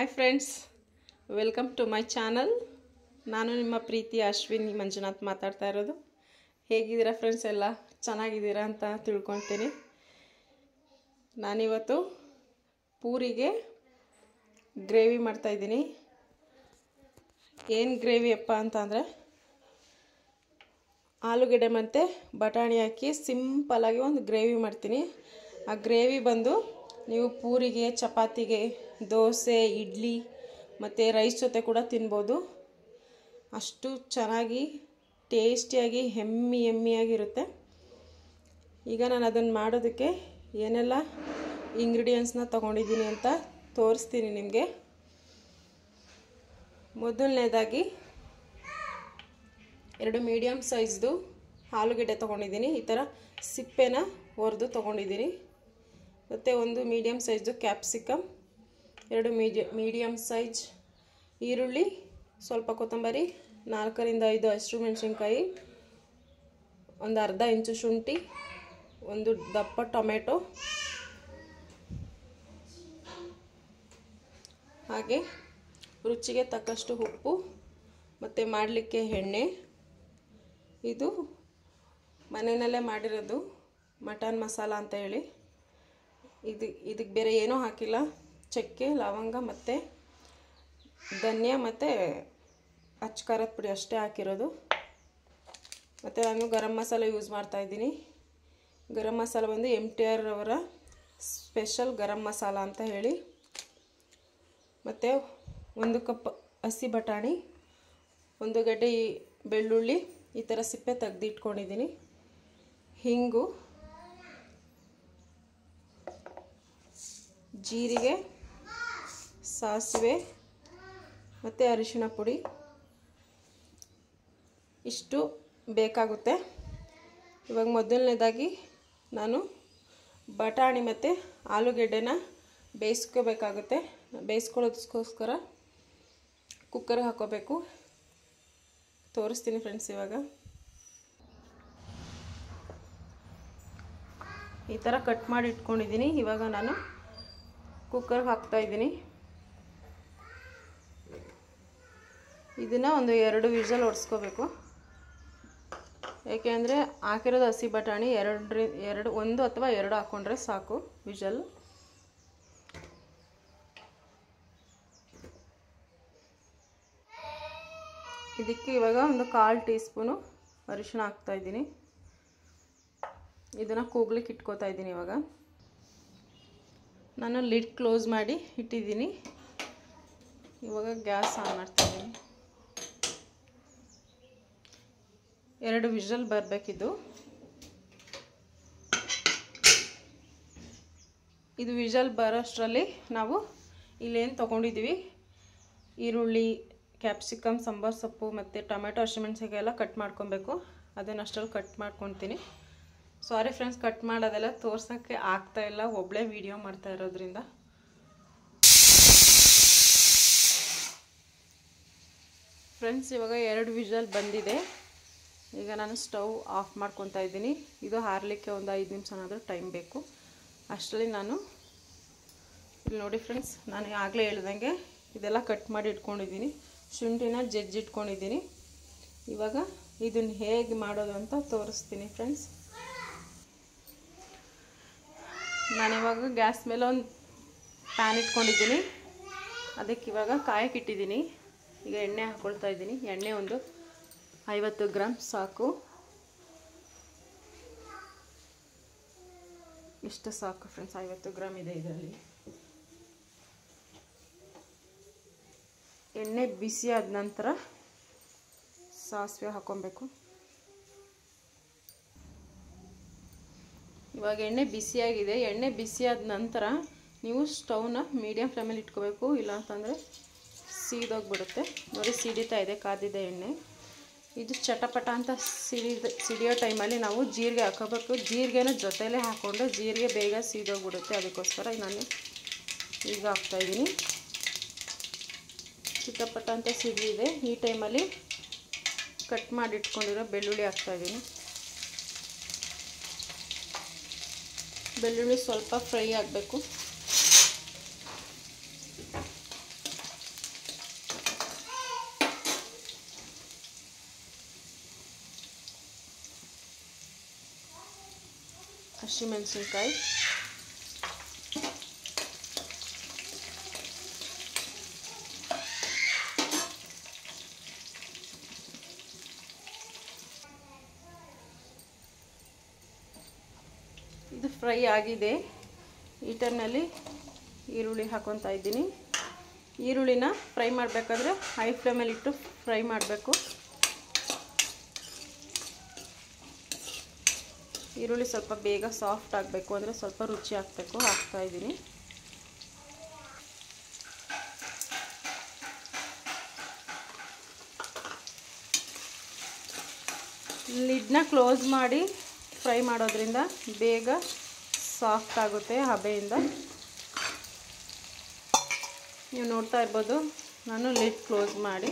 Hi friends, welcome to my channel. ನಾನು ನಿಮ್ಮ ಪ್ರೀತಿ ಅಶ್ವಿನಿ ಮಂಜುನಾಥ್ ಮಾತಾಡ್ತಾ ಇರೋದು. ಹೇಗಿದ್ದೀರಾ ಫ್ರೆಂಡ್ಸ್? ಎಲ್ಲ ಚೆನ್ನಾಗಿದ್ದೀರಾ ಅಂತ ತಿಳ್ಕೊಳ್ತೀನಿ. ನಾನಿವತ್ತು ಪೂರಿಗೆ ಗ್ರೇವಿ ಮಾಡ್ತಾಯಿದ್ದೀನಿ. ಏನು ಗ್ರೇವಿ ಅಪ್ಪ ಅಂತಂದರೆ ಆಲೂಗಡ್ಡೆ ಮತ್ತು ಬಟಾಣಿ ಹಾಕಿ ಸಿಂಪಲಾಗಿ ಒಂದು ಗ್ರೇವಿ ಮಾಡ್ತೀನಿ. ಆ ಗ್ರೇವಿ ಬಂದು ನೀವು ಪೂರಿಗೆ, ಚಪಾತಿಗೆ, ದೋಸೆ, ಇಡ್ಲಿ ಮತ್ತು ರೈಸ್ ಜೊತೆ ಕೂಡ ತಿನ್ಬೋದು. ಅಷ್ಟು ಚೆನ್ನಾಗಿ ಟೇಸ್ಟಿಯಾಗಿ ಯಮ್ಮಿಯಾಗಿರುತ್ತೆ. ಈಗ ನಾನು ಅದನ್ನು ಮಾಡೋದಕ್ಕೆ ಏನೆಲ್ಲ ಇಂಗ್ರೀಡಿಯೆಂಟ್ಸ್ನ ತೊಗೊಂಡಿದ್ದೀನಿ ಅಂತ ತೋರಿಸ್ತೀನಿ ನಿಮಗೆ. ಮೊದಲನೇದಾಗಿ 2 ಮೀಡಿಯಮ್ ಸೈಜ್ದು ಆಲೂಗಡ್ಡೆ ತೊಗೊಂಡಿದ್ದೀನಿ. ಈ ಥರ ಸಿಪ್ಪೆನ ಒರೆದು ತೊಗೊಂಡಿದ್ದೀನಿ. ಮತ್ತು 1 ಮೀಡಿಯಮ್ ಸೈಜ್ದು ಕ್ಯಾಪ್ಸಿಕಮ್, 2 ಮೀಡಿಯಮ್ ಸೈಜ್ ಈರುಳ್ಳಿ, ಸ್ವಲ್ಪ ಕೊತ್ತಂಬರಿ, 4 ರಿಂದ 5 ಹಸಿರು ಮೆಣಸಿನ್ಕಾಯಿ, ಒಂದು ಅರ್ಧ ಇಂಚು ಶುಂಠಿ, 1 ದಪ್ಪ ಟೊಮೆಟೊ, ಹಾಗೆ ರುಚಿಗೆ ತಕ್ಕಷ್ಟು ಉಪ್ಪು ಮತ್ತು ಮಾಡಲಿಕ್ಕೆ ಎಣ್ಣೆ. ಇದು ಮನೆಯಲ್ಲೇ ಮಾಡಿರೋದು ಮಟನ್ ಮಸಾಲ ಅಂತ ಹೇಳಿ. ಇದಕ್ಕೆ ಬೇರೆ ಏನೂ ಹಾಕಿಲ್ಲ. ಚಕ್ಕೆ, ಲವಂಗ ಮತ್ತು ಧನಿಯಾ ಮತ್ತು ಅಚ್ಚ ಖಾರದ ಪುಡಿ ಅಷ್ಟೇ ಹಾಕಿರೋದು. ಮತ್ತು ನಾನು ಗರಂ ಮಸಾಲ ಯೂಸ್ ಮಾಡ್ತಾಯಿದ್ದೀನಿ. ಗರಂ ಮಸಾಲ ಬಂದು MTR ಅವರ ಸ್ಪೆಷಲ್ ಗರಂ ಮಸಾಲ ಅಂತ ಹೇಳಿ. ಮತ್ತು 1 ಕಪ್ ಹಸಿ ಬಟಾಣಿ, 1 ಗಡ್ಡೆ ಬೆಳ್ಳುಳ್ಳಿ ಈ ಥರ ಸಿಪ್ಪೆ ತೆಗೆದಿಟ್ಕೊಂಡಿದ್ದೀನಿ. ಹಿಂಗು, ಜೀರಿಗೆ, ಸಾಸಿವೆ ಮತ್ತು ಅರಿಶಿಣ ಪುಡಿ ಇಷ್ಟು ಬೇಕಾಗುತ್ತೆ. ಇವಾಗ ಮೊದಲನೇದಾಗಿ ನಾನು ಬಟಾಣಿ ಮತ್ತು ಆಲೂಗೆಡ್ಡೆನ ಬೇಯಿಸ್ಕೋಬೇಕಾಗುತ್ತೆ. ಬೇಯಿಸ್ಕೊಳ್ಳೋದಕ್ಕೋಸ್ಕರ ಕುಕ್ಕರ್ಗೆ ಹಾಕೋಬೇಕು. ತೋರಿಸ್ತೀನಿ ಫ್ರೆಂಡ್ಸ್. ಇವಾಗ ಈ ಥರ ಕಟ್ ಮಾಡಿ ಇಟ್ಕೊಂಡಿದ್ದೀನಿ. ಇವಾಗ ನಾನು ಕುಕ್ಕರ್ಗೆ ಹಾಕ್ತಾಯಿದ್ದೀನಿ. ಇದನ್ನು ಒಂದು 2 ವಿಷಲ್ ಹೊಡ್ಸ್ಕೋಬೇಕು. ಏಕೆಂದರೆ ಹಾಕಿರೋದು ಹಸಿ ಬಟಾಣಿ 1 ಅಥವಾ 2 ಹಾಕ್ಕೊಂಡ್ರೆ ಸಾಕು ವಿಷಲ್. ಇದಕ್ಕೆ ಇವಾಗ ಒಂದು 1/4 ಟೀ ಸ್ಪೂನು ಅರಿಶಿಣ ಹಾಕ್ತಾಯಿದ್ದೀನಿ. ಇದನ್ನು ಕೂಗ್ಲಿಕ್ಕೆ ಇಟ್ಕೋತಾ ಇದ್ದೀನಿ. ಇವಾಗ ನಾನು ಲಿಡ್ ಕ್ಲೋಸ್ ಮಾಡಿ ಇಟ್ಟಿದ್ದೀನಿ. ಇವಾಗ ಗ್ಯಾಸ್ ಆನ್ ಮಾಡ್ತಾಯಿದ್ದೀನಿ. 2 ವಿಷಲ್ ಬರಬೇಕಿದು. ಇದು ವಿಷಲ್ ಬರೋಷ್ಟರಲ್ಲಿ ನಾವು ಇಲ್ಲೇನು ತೊಗೊಂಡಿದ್ದೀವಿ, ಈರುಳ್ಳಿ, ಕ್ಯಾಪ್ಸಿಕಮ್, ಸಾಂಬಾರು ಸೊಪ್ಪು ಮತ್ತು ಟೊಮೆಟೊ, ಹಸಿಮೆಣಸಿನ್ಕಾಯಿ ಎಲ್ಲ ಕಟ್ ಮಾಡ್ಕೊಬೇಕು. ಅದನ್ನು ಅಷ್ಟರಲ್ಲಿ ಕಟ್ ಮಾಡ್ಕೊತೀನಿ. ಸಾರಿ ಫ್ರೆಂಡ್ಸ್, ಕಟ್ ಮಾಡೋದೆಲ್ಲ ತೋರ್ಸೋಕ್ಕೆ ಆಗ್ತಾಯಿಲ್ಲ, ಒಬ್ಬಳೇ ವಿಡಿಯೋ ಮಾಡ್ತಾ ಇರೋದ್ರಿಂದ. ಫ್ರೆಂಡ್ಸ್, ಇವಾಗ 2 ವಿಷಲ್ ಬಂದಿದೆ. ಈಗ ನಾನು ಸ್ಟವ್ ಆಫ್ ಮಾಡ್ಕೊತಾ ಇದ್ದೀನಿ. ಇದು ಹಾರಲಿಕ್ಕೆ ಒಂದು 5 ನಿಮಿಷನಾದರೂ ಟೈಮ್ ಬೇಕು. ಅಷ್ಟರಲ್ಲಿ ನಾನು ಇಲ್ಲಿ ನೋಡಿ ಫ್ರೆಂಡ್ಸ್, ನಾನು ಆಗಲೇ ಹೇಳ್ದಂಗೆ ಇದೆಲ್ಲ ಕಟ್ ಮಾಡಿ ಇಟ್ಕೊಂಡಿದ್ದೀನಿ. ಶುಂಠಿನ ಜಜ್ಜಿಟ್ಕೊಂಡಿದ್ದೀನಿ. ಇವಾಗ ಇದನ್ನು ಹೇಗೆ ಮಾಡೋದು ಅಂತ ತೋರಿಸ್ತೀನಿ ಫ್ರೆಂಡ್ಸ್. ನಾನಿವಾಗ ಗ್ಯಾಸ್ ಮೇಲೆ ಒಂದು ಪ್ಯಾನ್ ಇಟ್ಕೊಂಡಿದ್ದೀನಿ. ಅದಕ್ಕೆ ಇವಾಗ ಕಾಯಕ್ಕೆ ಇಟ್ಟಿದ್ದೀನಿ. ಈಗ ಎಣ್ಣೆ ಹಾಕ್ಕೊಳ್ತಾ ಇದ್ದೀನಿ. ಎಣ್ಣೆ ಒಂದು 50 ಗ್ರಾಮ್ ಸಾಕು. ಇಷ್ಟು ಸಾಕು ಫ್ರೆಂಡ್ಸ್, 50 ಗ್ರಾಮ್ ಇದೆ ಇದರಲ್ಲಿ. ಎಣ್ಣೆ ಬಿಸಿ ಆದ ನಂತರ ಸಾಸಿವೆ ಹಾಕ್ಕೊಬೇಕು. ಇವಾಗ ಎಣ್ಣೆ ಬಿಸಿಯಾಗಿದೆ. ಎಣ್ಣೆ ಬಿಸಿಯಾದ ನಂತರ ನೀವು ಸ್ಟವ್ನ ಮೀಡಿಯಮ್ ಫ್ಲೇಮಲ್ಲಿ ಇಟ್ಕೋಬೇಕು, ಇಲ್ಲ ಅಂತಂದರೆ ಸೀದೋಗ್ಬಿಡುತ್ತೆ. ನೋಡಿ, ಸಿಡಿತಾ ಇದೆ ಕಾದಿದೆ ಎಣ್ಣೆ. ಇದು ಚಟಪಟ ಅಂತ ಸಿಡಿಯೋ ಟೈಮಲ್ಲಿ ನಾವು ಜೀರಿಗೆ ಹಾಕೋಬೇಕು. ಜೀರಿಗೆನ ಜೊತೆಲೇ ಹಾಕ್ಕೊಂಡ್ರೆ ಜೀರಿಗೆ ಬೇಗ ಸೀದೋಗ್ಬಿಡುತ್ತೆ. ಅದಕ್ಕೋಸ್ಕರ ನಾನು ಈಗ ಹಾಕ್ತಾಯಿದ್ದೀನಿ. ಚಿಟಪಟ ಅಂತ ಸಿಡಿದಿದೆ. ಈ ಟೈಮಲ್ಲಿ ಕಟ್ ಮಾಡಿ ಇಟ್ಕೊಂಡಿರೋ ಬೆಳ್ಳುಳ್ಳಿ ಹಾಕ್ತಾಯಿದ್ದೀನಿ. ಬೆಳ್ಳುಳ್ಳಿ ಸ್ವಲ್ಪ ಫ್ರೈ ಆಗಬೇಕು. ಹಸಿಮೆಣಸಿನ್ಕಾಯಿ, ಇದು ಫ್ರೈ ಆಗಿದೆ. ಈ ಟೈಮ್ನಲ್ಲಿ ಈರುಳ್ಳಿ ಹಾಕೊತಾ ಇದ್ದೀನಿ. ಈರುಳ್ಳಿನ ಫ್ರೈ ಮಾಡಬೇಕಾದ್ರೆ ಹೈ ಫ್ಲೇಮಲ್ಲಿ ಇಟ್ಟು ಫ್ರೈ ಮಾಡಬೇಕು. ಈರುಳ್ಳಿ ಸ್ವಲ್ಪ ಬೇಗ ಸಾಫ್ಟ್ ಆಗಬೇಕು ಅಂದರೆ ಸ್ವಲ್ಪ ರುಚಿ ಆಗಬೇಕು. ಹಾಕ್ತಾಯಿದ್ದೀನಿ. ಲಿಡ್ನ ಕ್ಲೋಸ್ ಮಾಡಿ ಫ್ರೈ ಮಾಡೋದ್ರಿಂದ ಬೇಗ ಸಾಫ್ಟ್ ಆಗುತ್ತೆ ಹಬೆಯಿಂದ. ನೀವು ನೋಡ್ತಾ ಇರ್ಬೋದು, ನಾನು ಲಿಡ್ ಕ್ಲೋಸ್ ಮಾಡಿ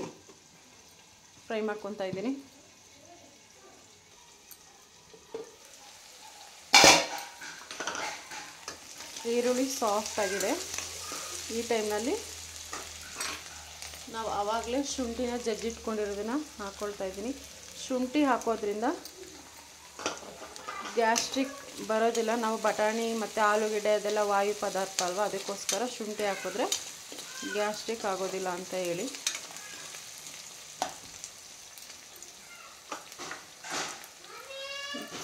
ಫ್ರೈ ಮಾಡ್ಕೊತಾ ಇದ್ದೀನಿ. ಈರುಳ್ಳಿ ಸಾಫ್ಟ್ ಆಗಿದೆ. ಈ ಟೈಮ್ನಲ್ಲಿ ನಾವು ಆವಾಗಲೇ ಶುಂಠಿನ ಜಜ್ಜಿಟ್ಕೊಂಡಿರೋದನ್ನು ಹಾಕ್ಕೊಳ್ತಾ ಇದ್ದೀನಿ. ಶುಂಠಿ ಹಾಕೋದ್ರಿಂದ ಗ್ಯಾಸ್ಟ್ರಿಕ್ ಬರೋದಿಲ್ಲ. ನಾವು ಬಟಾಣಿ ಮತ್ತು ಆಲೂಗಡ್ಡೆ ಅದೆಲ್ಲ ವಾಯು ಪದಾರ್ಥ ಅಲ್ವಾ, ಅದಕ್ಕೋಸ್ಕರ ಶುಂಠಿ ಹಾಕಿದ್ರೆ ಗ್ಯಾಸ್ಟ್ರಿಕ್ ಆಗೋದಿಲ್ಲ ಅಂತ ಹೇಳಿ.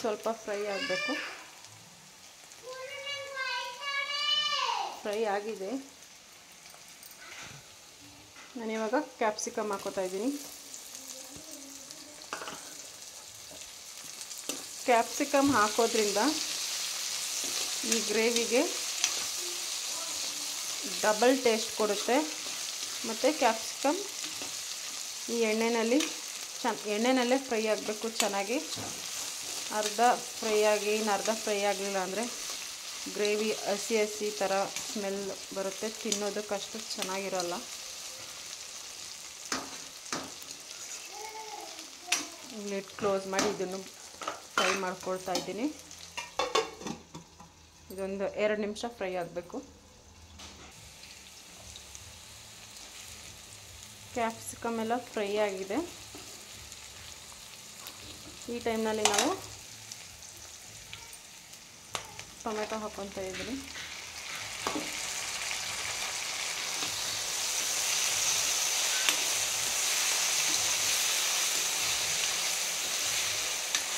ಸ್ವಲ್ಪ ಫ್ರೈ ಆಗಬೇಕು. ಫ್ರೈ ಆಗಿದೆ. ನಾನಿವಾಗ ಕ್ಯಾಪ್ಸಿಕಮ್ ಹಾಕೋತಾ ಇದ್ದೀನಿ. ಕ್ಯಾಪ್ಸಿಕಮ್ ಹಾಕೋದ್ರಿಂದ ಈ ಗ್ರೇವಿಗೆ ಡಬಲ್ ಟೇಸ್ಟ್ ಕೊಡುತ್ತೆ. ಮತ್ತು ಕ್ಯಾಪ್ಸಿಕಮ್ ಈ ಎಣ್ಣೆನಲ್ಲೇ ಫ್ರೈ ಆಗಬೇಕು ಚೆನ್ನಾಗಿ. ಅರ್ಧ ಫ್ರೈ ಆಗಿ ಇನ್ನು ಅರ್ಧ ಫ್ರೈ ಆಗಲಿಲ್ಲ ಅಂದರೆ ಗ್ರೇವಿ ಹಸಿ ಹಸಿ ಥರ ಸ್ಮೆಲ್ ಬರುತ್ತೆ, ತಿನ್ನೋದಕ್ಕಷ್ಟು ಚೆನ್ನಾಗಿರೋಲ್ಲ. ಲಿಡ್ ಕ್ಲೋಸ್ ಮಾಡಿ ಇದನ್ನು ಫ್ರೈ ಮಾಡ್ಕೊಳ್ತಾ ಇದ್ದೀನಿ. ಇದೊಂದು 2 ನಿಮಿಷ ಫ್ರೈ ಆಗಬೇಕು. ಕ್ಯಾಪ್ಸಿಕಮ್ ಎಲ್ಲ ಫ್ರೈ ಆಗಿದೆ. ಈ ಟೈಮ್ನಲ್ಲಿ ನಾವು ಟೊಮೆಟೊ ಹಾಕ್ಕೊತಾ ಇದ್ದೀನಿ.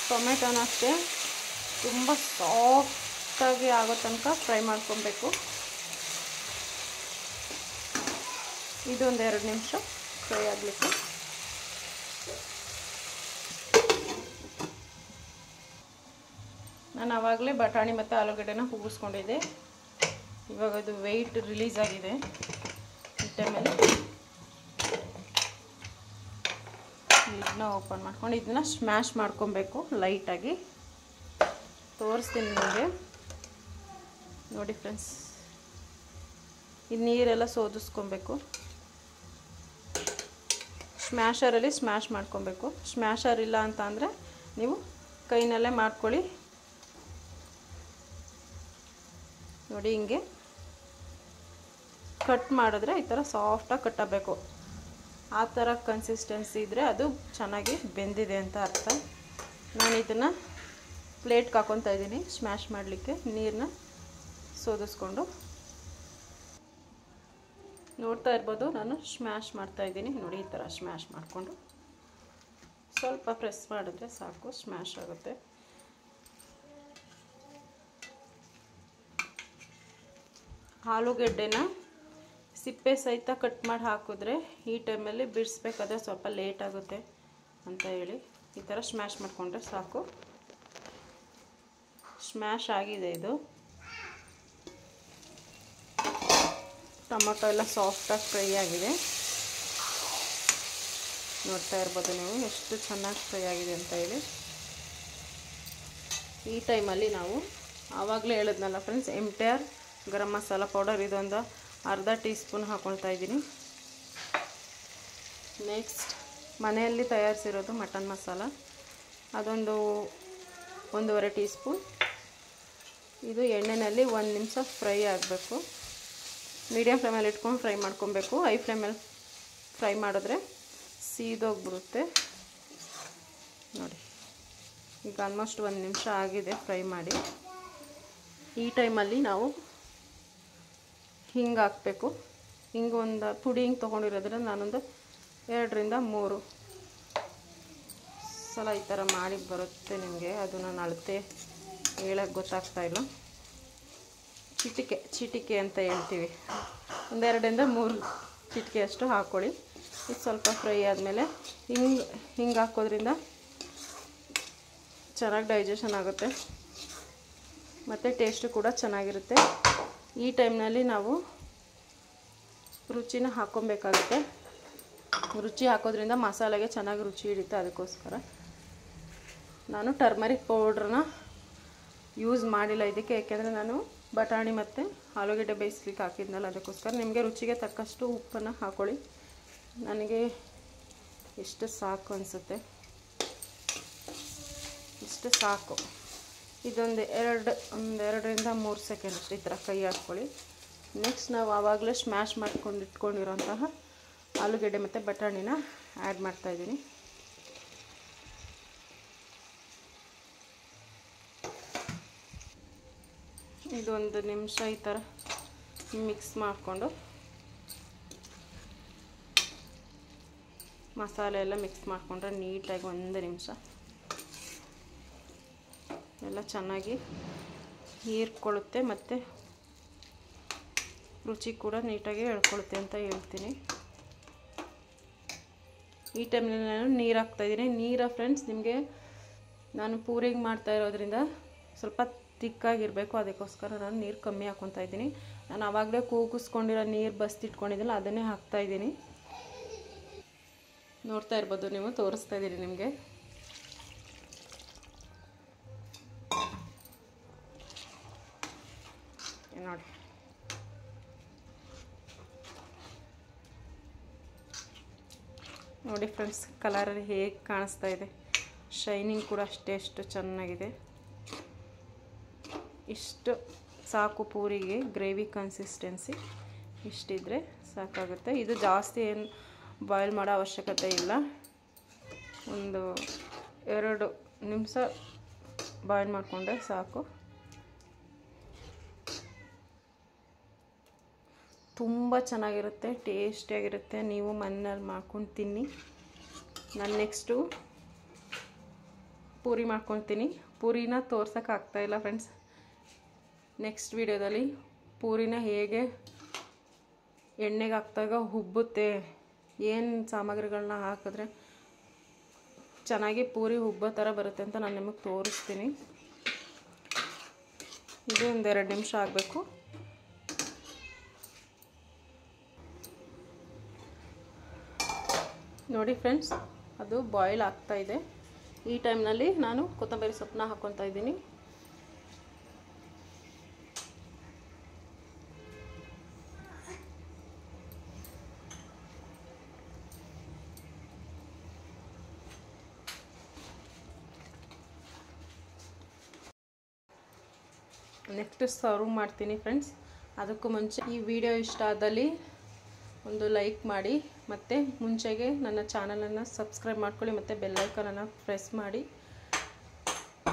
ಟೊಮೆಟೊನ ಅಷ್ಟೇ ತುಂಬ ಸಾಫ್ಟಾಗಿ ಆಗೋ ತನಕ ಫ್ರೈ ಮಾಡ್ಕೊಬೇಕು. ಇದೊಂದು 2 ನಿಮಿಷ ಫ್ರೈ ಆಗಲಿಕ್ಕೆ. ನಾನು ಆವಾಗಲೇ ಬಟಾಣಿ ಮತ್ತು ಆಲೂಗಡ್ಡೆನ ಕೂಗಿಸ್ಕೊಂಡಿದ್ದೆ. ಇವಾಗ ಅದು ವೆಯ್ಟ್ ರಿಲೀಸ್ ಆಗಿದೆ. ಈ ಟೈಮಲ್ಲಿ ಲಿಡ್ನ ಓಪನ್ ಮಾಡ್ಕೊಂಡು ಇದನ್ನು ಸ್ಮ್ಯಾಶ್ ಮಾಡ್ಕೊಬೇಕು ಲೈಟಾಗಿ. ತೋರಿಸ್ತೀನಿ ನಿಮಗೆ. ನೋಡಿ ಫ್ರೆಂಡ್ಸ್, ಈ ನೀರೆಲ್ಲ ಸೋದಿಸ್ಕೊಬೇಕು. ಸ್ಮ್ಯಾಶರಲ್ಲಿ ಸ್ಮ್ಯಾಶ್ ಮಾಡ್ಕೊಬೇಕು. ಸ್ಮ್ಯಾಶರ್ ಇಲ್ಲ ಅಂತ ಅಂದರೆ ನೀವು ಕೈನಲ್ಲೇ ಮಾಡ್ಕೊಳ್ಳಿ. ನೋಡಿ, ಹಿಂಗೆ ಕಟ್ ಮಾಡಿದ್ರೆ ಈ ಥರ ಸಾಫ್ಟಾಗಿ ಕಟ್ಟಬೇಕು. ಆ ಥರ ಕನ್ಸಿಸ್ಟೆನ್ಸಿ ಇದ್ದರೆ ಅದು ಚೆನ್ನಾಗಿ ಬೆಂದಿದೆ ಅಂತ ಅರ್ಥ. ನಾನು ಇದನ್ನು ಪ್ಲೇಟ್ಗೆ ಹಾಕ್ಕೊತಾ ಇದ್ದೀನಿ ಸ್ಮ್ಯಾಶ್ ಮಾಡಲಿಕ್ಕೆ. ನೀರನ್ನ ಸೋದಿಸ್ಕೊಂಡು ನೋಡ್ತಾ ಇರ್ಬೋದು, ನಾನು ಸ್ಮ್ಯಾಶ್ ಮಾಡ್ತಾಯಿದ್ದೀನಿ. ನೋಡಿ, ಈ ಥರ ಸ್ಮ್ಯಾಶ್ ಮಾಡಿಕೊಂಡು ಸ್ವಲ್ಪ ಪ್ರೆಸ್ ಮಾಡಿದ್ರೆ ಸಾಕು, ಸ್ಮ್ಯಾಶ್ ಆಗುತ್ತೆ. ಆಲೂಗೆಡ್ಡೆನ ಸಿಪ್ಪೆ ಸಹಿತ ಕಟ್ ಮಾಡಿ ಹಾಕಿದ್ರೆ ಈ ಟೈಮಲ್ಲಿ ಬಿಡಿಸ್ಬೇಕಾದ್ರೆ ಸ್ವಲ್ಪ ಲೇಟ್ ಆಗುತ್ತೆ ಅಂತ ಹೇಳಿ ಈ ಥರ ಸ್ಮ್ಯಾಶ್ ಮಾಡಿಕೊಂಡ್ರೆ ಸಾಕು. ಸ್ಮ್ಯಾಶ್ ಆಗಿದೆ. ಇದು ಟೊಮೊಟೊ ಎಲ್ಲ ಸಾಫ್ಟಾಗಿ ಫ್ರೈ ಆಗಿದೆ. ನೋಡ್ತಾ ಇರ್ಬೋದು ನೀವು ಎಷ್ಟು ಚೆನ್ನಾಗಿ ಫ್ರೈ ಆಗಿದೆ ಅಂತ ಹೇಳಿ. ಈ ಟೈಮಲ್ಲಿ ನಾವು ಆವಾಗಲೇ ಹೇಳಿದ್ನಲ್ಲ friends, MTR garam masala powder ಇದೊಂದು ಅರ್ಧ ಟೀ ಸ್ಪೂನ್ ಹಾಕ್ಕೊಳ್ತಾ ಇದ್ದೀನಿ. ನೆಕ್ಸ್ಟ್ ಮನೆಯಲ್ಲಿ ತಯಾರಿಸಿರೋದು ಮಟನ್ ಮಸಾಲ, ಅದೊಂದು 1.5 ಟೀ ಸ್ಪೂನ್. ಇದು ಎಣ್ಣೆಯಲ್ಲಿ 1 ನಿಮಿಷ ಫ್ರೈ ಆಗಬೇಕು. ಮೀಡಿಯಮ್ ಫ್ಲೇಮಲ್ಲಿ ಇಟ್ಕೊಂಡು ಫ್ರೈ ಮಾಡ್ಕೊಬೇಕು. ಹೈ ಫ್ಲೇಮಲ್ಲಿ ಫ್ರೈ ಮಾಡಿದ್ರೆ ಸೀದೋಗ್ಬಿಡುತ್ತೆ. ನೋಡಿ, ಈಗ ಆಲ್ಮೋಸ್ಟ್ 1 ನಿಮಿಷ ಆಗಿದೆ ಫ್ರೈ ಮಾಡಿ. ಈ ಟೈಮಲ್ಲಿ ನಾವು ಹಿಂಗೆ ಹಾಕಬೇಕು. ಹಿಂಗೆ ಒಂದು ಪುಡಿ ಹಿಂಗೆ ತೊಗೊಂಡಿರೋದ್ರಿಂದ ನಾನೊಂದು 2 ರಿಂದ 3 ಸಲ ಈ ಥರ ಮಾಡಿ ಬರುತ್ತೆ ನಿಮಗೆ. ಅದು ನಾನು ಅಳತೆ ಹೇಳಕ್ಕೆ ಗೊತ್ತಾಗ್ತಾಯಿಲ್ಲ. ಚಿಟಿಕೆ ಅಂತ ಹೇಳ್ತೀವಿ. 1 ರಿಂದ 3 ಚಿಟಿಕೆ ಅಷ್ಟು ಹಾಕ್ಕೊಳ್ಳಿ. ಇದು ಸ್ವಲ್ಪ ಫ್ರೈ ಆದಮೇಲೆ ಹಿಂಗೆ ಹಾಕೋದ್ರಿಂದ ಚೆನ್ನಾಗಿ ಡೈಜೆಷನ್ ಆಗುತ್ತೆ ಮತ್ತು ಟೇಸ್ಟು ಕೂಡ ಚೆನ್ನಾಗಿರುತ್ತೆ. ಈ ಟೈಮ್ನಲ್ಲಿ ನಾವು ರುಚಿನ ಹಾಕ್ಕೊಬೇಕಾಗುತ್ತೆ. ರುಚಿ ಹಾಕೋದ್ರಿಂದ ಮಸಾಲೆಗೆ ಚೆನ್ನಾಗಿ ರುಚಿ ಹಿಡಿಯುತ್ತೆ. ಅದಕ್ಕೋಸ್ಕರ ನಾನು ಟರ್ಮರಿಕ್ ಪೌಡ್ರನ್ನ ಯೂಸ್ ಮಾಡಿಲ್ಲ ಇದಕ್ಕೆ, ಯಾಕೆಂದರೆ ನಾನು ಬಟಾಣಿ ಮತ್ತು ಆಲೂಗಡ್ಡೆ ಬೇಯಿಸ್ಲಿಕ್ಕೆ ಹಾಕಿದ್ನಲ್ಲ, ಅದಕ್ಕೋಸ್ಕರ. ನಿಮಗೆ ರುಚಿಗೆ ತಕ್ಕಷ್ಟು ಉಪ್ಪನ್ನು ಹಾಕ್ಕೊಳ್ಳಿ. ನನಗೆ ಇಷ್ಟು ಸಾಕು ಅನಿಸುತ್ತೆ, ಇಷ್ಟು ಸಾಕು. ಇದೊಂದು 2 ರಿಂದ 3 ಸೆಕೆಂಡ್ ಅಷ್ಟು ಈ ಥರ ಕೈ ಹಾಕ್ಕೊಳ್ಳಿ. ನೆಕ್ಸ್ಟ್ ನಾವು ಆವಾಗಲೇ ಸ್ಮ್ಯಾಶ್ ಮಾಡ್ಕೊಂಡು ಇಟ್ಕೊಂಡಿರೋಂತಹ ಆಲೂಗಡ್ಡೆ ಮತ್ತು ಬಟಾಣಿನ ಆ್ಯಡ್ ಮಾಡ್ತಾಯಿದ್ದೀನಿ. ಇದು 1 ನಿಮಿಷ ಈ ಥರ ಮಿಕ್ಸ್ ಮಾಡಿಕೊಂಡು ಮಸಾಲೆ ಎಲ್ಲ ಮಿಕ್ಸ್ ಮಾಡಿಕೊಂಡ್ರೆ ನೀಟಾಗಿ 1 ನಿಮಿಷ ಎಲ್ಲ ಚೆನ್ನಾಗಿ ಹೀರ್ಕೊಳ್ಳುತ್ತೆ ಮತ್ತು ರುಚಿ ಕೂಡ ನೀಟಾಗಿ ಎಳ್ಕೊಳ್ಳುತ್ತೆ ಅಂತ ಹೇಳ್ತೀನಿ. ಈ ಟೈಮ್ನಲ್ಲಿ ನಾನು ನೀರು ಹಾಕ್ತಾಯಿದ್ದೀನಿ. ಫ್ರೆಂಡ್ಸ್, ನಿಮಗೆ ನಾನು ಪೂರಿಗೆ ಮಾಡ್ತಾ ಇರೋದ್ರಿಂದ ಸ್ವಲ್ಪ ತಿಕ್ಕಾಗಿರಬೇಕು, ಅದಕ್ಕೋಸ್ಕರ ನಾನು ನೀರು ಕಮ್ಮಿ ಹಾಕ್ಕೊತಾ ಇದ್ದೀನಿ. ನಾನು ಆವಾಗಲೇ ಕೂಗಿಸ್ಕೊಂಡಿರೋ ನೀರು ಬಸ್ತಿಟ್ಕೊಂಡಿದ್ದಿಲ್ಲ, ಅದನ್ನೇ ಹಾಕ್ತಾಯಿದ್ದೀನಿ. ನೋಡ್ತಾ ಇರ್ಬೋದು ನೀವು, ತೋರಿಸ್ತಾ ಇದ್ದೀನಿ ನಿಮಗೆ. ನೋಡಿ ಫ್ರೆಂಡ್ಸ್, ಕಲರ್ ಹೇಗೆ ಕಾಣಿಸ್ತಾ ಇದೆ. ಶೈನಿಂಗ್ ಕೂಡ ಎಷ್ಟು ಚೆನ್ನಾಗಿದೆ. ಇಷ್ಟು ಸಾಕು ಪೂರಿಗೆ. ಗ್ರೇವಿ ಕನ್ಸಿಸ್ಟೆನ್ಸಿ ಇಷ್ಟಿದ್ರೆ ಸಾಕಾಗುತ್ತೆ. ಇದು ಜಾಸ್ತಿ ಏನು ಬಾಯ್ಲ್ ಮಾಡೋ ಅವಶ್ಯಕತೆ ಇಲ್ಲ. 1-2 ನಿಮಿಷ ಬಾಯ್ಲ್ ಮಾಡಿಕೊಂಡ್ರೆ ಸಾಕು. ತುಂಬ ಚೆನ್ನಾಗಿರುತ್ತೆ, ಟೇಸ್ಟಿಯಾಗಿರುತ್ತೆ. ನೀವು ಮನೇಲಿ ಮಾಡ್ಕೊಂಡು ತಿನ್ನಿ. ನಾನು ನೆಕ್ಸ್ಟು ಪೂರಿ ಮಾಡ್ಕೊತೀನಿ. ಪೂರಿನ ತೋರ್ಸೋಕ್ಕಾಗ್ತಾಯಿಲ್ಲ ಫ್ರೆಂಡ್ಸ್. ನೆಕ್ಸ್ಟ್ ವಿಡಿಯೋದಲ್ಲಿ ಪೂರಿನ ಹೇಗೆ ಎಣ್ಣೆಗೆ ಹಾಕಿದಾಗ ಉಬ್ಬುತ್ತೆ, ಏನು ಸಾಮಗ್ರಿಗಳನ್ನ ಹಾಕಿದ್ರೆ ಚೆನ್ನಾಗಿ ಪೂರಿ ಉಬ್ಬೋ ಥರ ಬರುತ್ತೆ ಅಂತ ನಾನು ನಿಮಗೆ ತೋರಿಸ್ತೀನಿ. ಇದು 1-2 ನಿಮಿಷ ಆಗಬೇಕು. ನೋಡಿ ಫ್ರೆಂಡ್ಸ್, ಅದು ಬಾಯ್ಲ್ ಆಗ್ತಾಯಿದೆ. ಈ ಟೈಮ್ನಲ್ಲಿ ನಾನು ಕೊತ್ತಂಬರಿ ಸೊಪ್ಪನ್ನ ಹಾಕ್ಕೊತಾ ಇದ್ದೀನಿ. ನೆಕ್ಸ್ಟ್ ಸರ್ವ್ ಮಾಡ್ತೀನಿ ಫ್ರೆಂಡ್ಸ್. ಅದಕ್ಕೂ ಮುಂಚೆ ಈ ವಿಡಿಯೋ ಇಷ್ಟ ಆದಲ್ಲಿ ಒಂದು ಲೈಕ್ ಮಾಡಿ, ಮತ್ತು ಮುಂಚೆಗೆ ನನ್ನ ಚಾನಲನ್ನು ಸಬ್ಸ್ಕ್ರೈಬ್ ಮಾಡ್ಕೊಳ್ಳಿ, ಮತ್ತು ಬೆಲ್ ಐಕಾನನ್ನು ಪ್ರೆಸ್ ಮಾಡಿ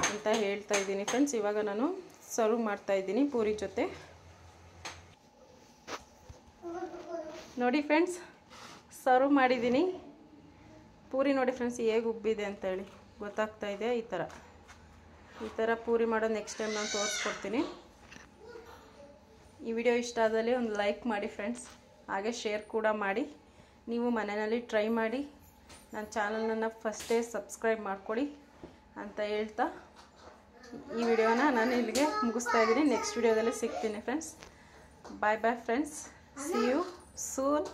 ಅಂತ ಹೇಳ್ತಾ ಇದ್ದೀನಿ ಫ್ರೆಂಡ್ಸ್. ಇವಾಗ ನಾನು ಸರ್ವ್ ಮಾಡ್ತಾ ಇದ್ದೀನಿ ಪೂರಿ ಜೊತೆ. ನೋಡಿ ಫ್ರೆಂಡ್ಸ್, ಸರ್ವ್ ಮಾಡಿದ್ದೀನಿ ಪೂರಿ. ನೋಡಿ ಫ್ರೆಂಡ್ಸ್, ಹೇಗೆ ಉಬ್ಬಿದೆ ಅಂತೇಳಿ ಗೊತ್ತಾಗ್ತಾ ಇದೆ. ಈ ಥರ ಪೂರಿ ಮಾಡೋದು ನೆಕ್ಸ್ಟ್ ಟೈಮ್ ನಾನು ತೋರಿಸ್ಕೊಡ್ತೀನಿ. ಈ ವಿಡಿಯೋ ಇಷ್ಟ ಆದಲ್ಲಿ ಒಂದು ಲೈಕ್ ಮಾಡಿ ಫ್ರೆಂಡ್ಸ್, ಹಾಗೆ ಶೇರ್ ಕೂಡ ಮಾಡಿ. ನೀವು ಮನೆಯಲ್ಲಿ ಟ್ರೈ ಮಾಡಿ, ನನ್ನ ಚಾನಲನ್ನು ಫಸ್ಟೇ ಸಬ್ಸ್ಕ್ರೈಬ್ ಮಾಡ್ಕೊಳ್ಳಿ ಅಂತ ಹೇಳ್ತಾ ಈ ವಿಡಿಯೋನ ನಾನು ಇಲ್ಲಿಗೆ ಮುಗಿಸ್ತಾ ಇದ್ದೀನಿ. ನೆಕ್ಸ್ಟ್ ವಿಡಿಯೋದಲ್ಲಿ ಸಿಗ್ತೀನಿ friends. Bye bye friends, see you soon.